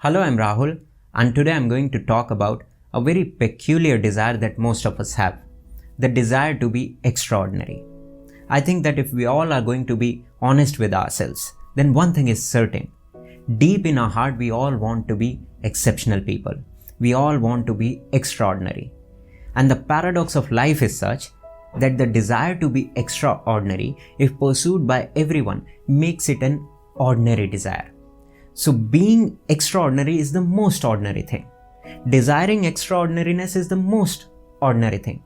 Hello, I'm Rahul, and today I'm going to talk about a very peculiar desire that most of us have, the desire to be extraordinary. I think that if we all are going to be honest with ourselves, then one thing is certain. Deep in our heart, we all want to be exceptional people. We all want to be extraordinary. And the paradox of life is such that the desire to be extraordinary, if pursued by everyone, makes it an ordinary desire. So being extraordinary is the most ordinary thing. Desiring extraordinariness is the most ordinary thing.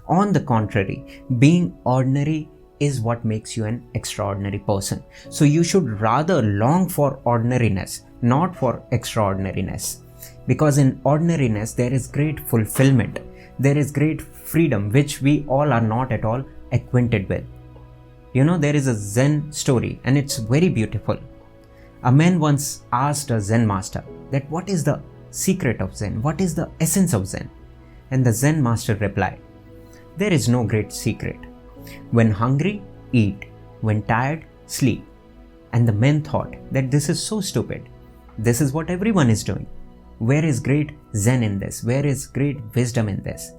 On the contrary, being ordinary is what makes you an extraordinary person. So you should rather long for ordinariness, not for extraordinariness. Because in ordinariness, there is great fulfillment. There is great freedom, which we all are not at all acquainted with. There is a Zen story, and it's very beautiful. A man once asked a Zen master that what is the secret of Zen? What is the essence of Zen? And the Zen master replied, there is no great secret. When hungry, eat. When tired, sleep. And the man thought that this is so stupid. This is what everyone is doing. Where is great Zen in this? Where is great wisdom in this?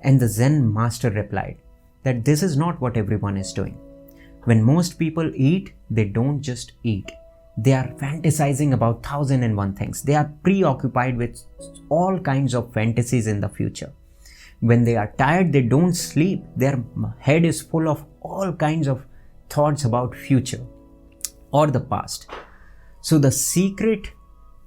And the Zen master replied that this is not what everyone is doing. When most people eat, they don't just eat. They are fantasizing about 1001 things. They are preoccupied with all kinds of fantasies in the future. When they are tired, they don't sleep. Their head is full of all kinds of thoughts about future or the past. So the secret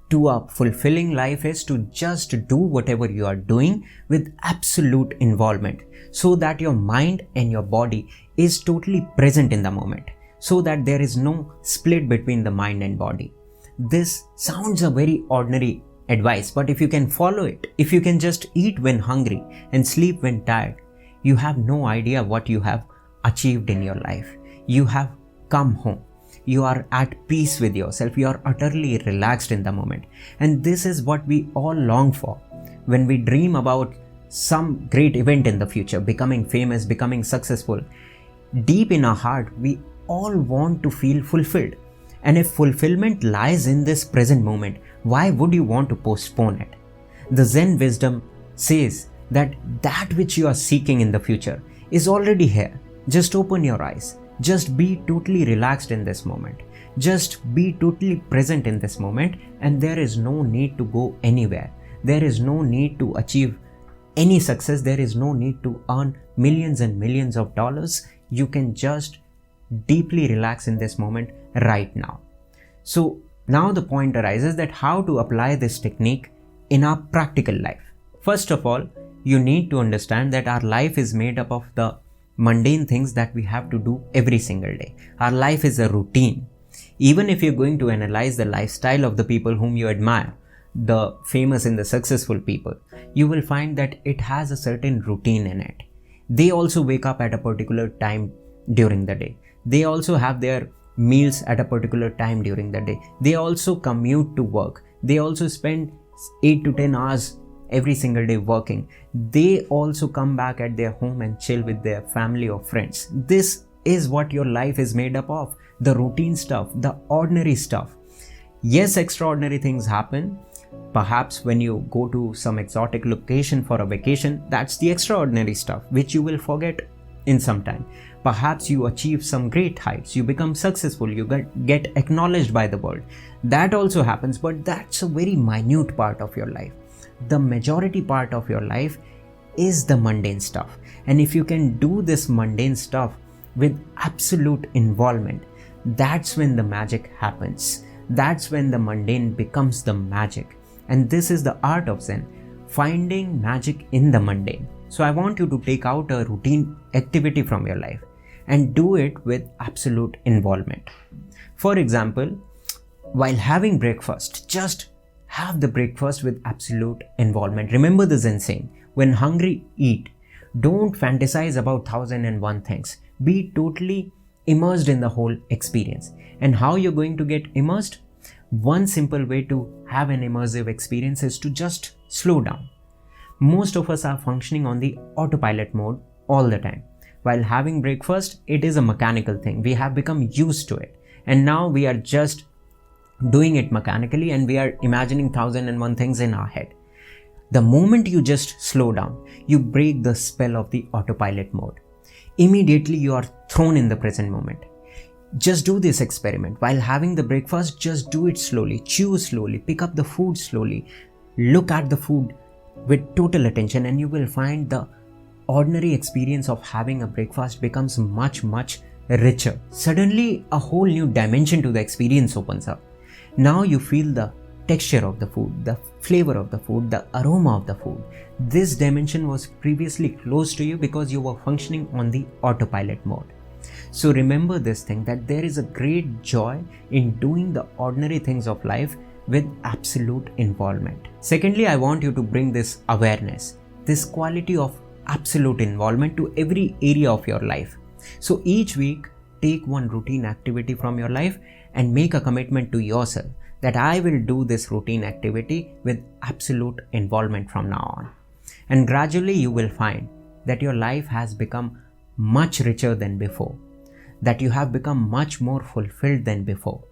to a fulfilling life is to just do whatever you are doing with absolute involvement, so that your mind and your body is totally present in the moment, so that there is no split between the mind and body. This sounds a very ordinary advice, but if you can follow it, if you can just eat when hungry and sleep when tired, you have no idea what you have achieved in your life. You have come home. You are at peace with yourself. You are utterly relaxed in the moment. And this is what we all long for. When we dream about some great event in the future, becoming famous, becoming successful, deep in our heart, we all want to feel fulfilled. And if fulfillment lies in this present moment, why would you want to postpone it? The Zen wisdom says that which you are seeking in the future is already here. Just open your eyes. Just be totally relaxed in this moment. Just be totally present in this moment, and there is no need to go anywhere. There is no need to achieve any success. There is no need to earn millions and millions of dollars. You can just deeply relax in this moment right now. So now the point arises that how to apply this technique in our practical life. First of all, you need to understand that our life is made up of the mundane things that we have to do every single day. Our life is a routine. Even if you're going to analyze the lifestyle of the people whom you admire, the famous and the successful people, you will find that it has a certain routine in it. They also wake up at a particular time during the day. They also have their meals at a particular time during the day. They also commute to work. They also spend 8 to 10 hours every single day working. They also come back at their home and chill with their family or friends. This is what your life is made up of. The routine stuff, the ordinary stuff. Yes, extraordinary things happen. Perhaps when you go to some exotic location for a vacation, that's the extraordinary stuff, which you will forget in some time. Perhaps you achieve some great heights, you become successful, you get acknowledged by the world. That also happens, but that's a very minute part of your life. The majority part of your life is the mundane stuff. And if you can do this mundane stuff with absolute involvement, that's when the magic happens. That's when the mundane becomes the magic. And this is the art of Zen, finding magic in the mundane. So I want you to take out a routine activity from your life and do it with absolute involvement. For example, while having breakfast, just have the breakfast with absolute involvement. Remember the Zen saying, when hungry, eat. Don't fantasize about 1001 things. Be totally immersed in the whole experience. And how you're going to get immersed? One simple way to have an immersive experience is to just slow down. Most of us are functioning on the autopilot mode all the time. While having breakfast, it is a mechanical thing. We have become used to it. And now we are just doing it mechanically, and we are imagining 1001 things in our head. The moment you just slow down, you break the spell of the autopilot mode. Immediately you are thrown in the present moment. Just do this experiment. While having the breakfast, just do it slowly, chew slowly, pick up the food slowly, look at the food with total attention, and you will find the ordinary experience of having a breakfast becomes much, much richer. Suddenly, a whole new dimension to the experience opens up. Now you feel the texture of the food, the flavor of the food, the aroma of the food. This dimension was previously close to you because you were functioning on the autopilot mode. So remember this thing, that there is a great joy in doing the ordinary things of life with absolute involvement. Secondly, I want you to bring this awareness, this quality of absolute involvement to every area of your life. So each week, take one routine activity from your life and make a commitment to yourself that I will do this routine activity with absolute involvement from now on. And gradually you will find that your life has become much richer than before, that you have become much more fulfilled than before.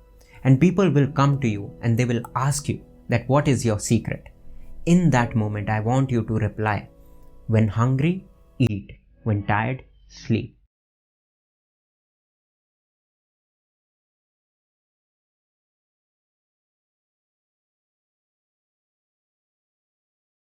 And people will come to you and they will ask you that what is your secret? In that moment, I want you to reply, when hungry, eat. When tired, sleep.